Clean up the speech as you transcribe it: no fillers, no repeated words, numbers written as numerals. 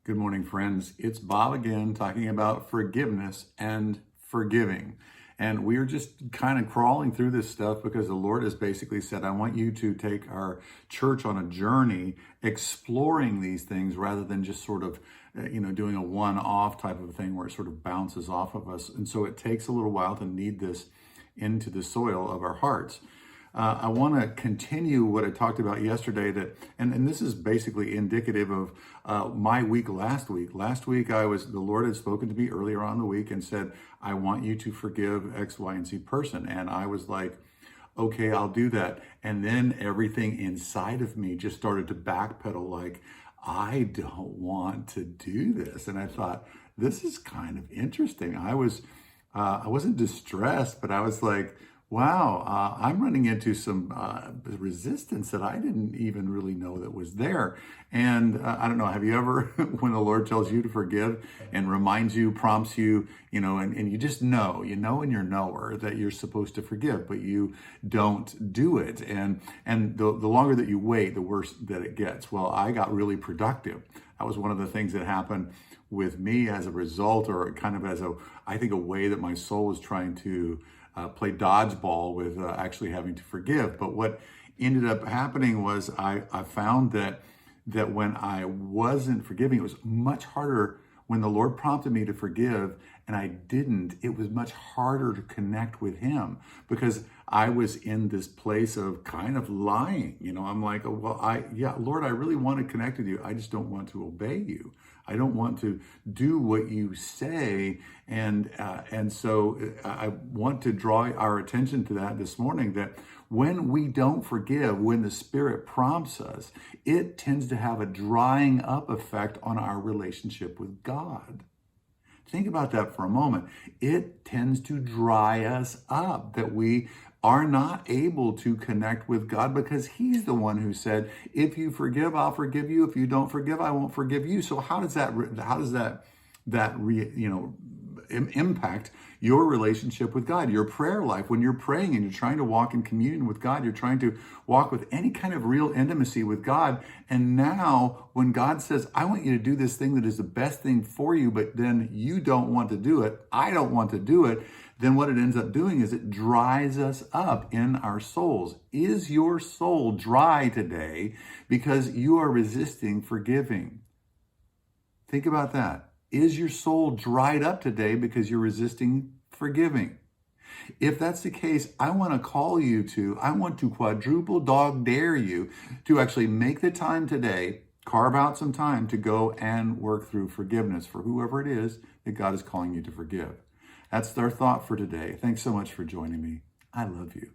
Good morning, friends. It's Bob again talking about forgiveness and forgiving. And we're just kind of crawling through this stuff because the Lord has basically said, I want you to take our church on a journey exploring these things rather than just sort of, doing a one-off type of thing where it sort of bounces off of us. And so it takes a little while to knead this into the soil of our hearts. I want to continue what I talked about yesterday, and this is basically indicative of my week last week. Last week, the Lord had spoken to me earlier on in the week and said, I want you to forgive X, Y, and Z person. And I was like, okay, I'll do that. And then everything inside of me just started to backpedal like, I don't want to do this. And I thought, this is kind of interesting. I wasn't distressed, but I was like, wow, I'm running into some resistance that I didn't even really know that was there. And I don't know, have you ever, when the Lord tells you to forgive and reminds you, prompts you, and you just know, in your knower that you're supposed to forgive, but you don't do it. And the longer that you wait, the worse that it gets. Well, I got really productive. That was one of the things that happened with me as a result, or kind of as I think a way that my soul was trying to play dodgeball with actually having to forgive. But what ended up happening was I found that when I wasn't forgiving, it was much harder. When the Lord prompted me to forgive and I didn't, it was much harder to connect with Him because I was in this place of kind of lying. I'm like, oh, well, Lord, I really want to connect with you. I just don't want to obey you. I don't want to do what you say. And so I want to draw our attention to that this morning, that when we don't forgive, when the Spirit prompts us, it tends to have a drying up effect on our relationship with God. Think about that for a moment. It tends to dry us up, that we are not able to connect with God because He's the one who said, if you forgive, I'll forgive you. If you don't forgive, I won't forgive you. So how does that impact your relationship with God, your prayer life? When you're praying and you're trying to walk in communion with God, you're trying to walk with any kind of real intimacy with God. And now when God says, I want you to do this thing that is the best thing for you, but then you don't want to do it, I don't want to do it, then what it ends up doing is it dries us up in our souls. Is your soul dry today because you are resisting forgiving? Think about that. Is your soul dried up today because you're resisting forgiving? If that's the case, I want to quadruple dog dare you to actually make the time today, carve out some time to go and work through forgiveness for whoever it is that God is calling you to forgive. That's our thought for today. Thanks so much for joining me. I love you.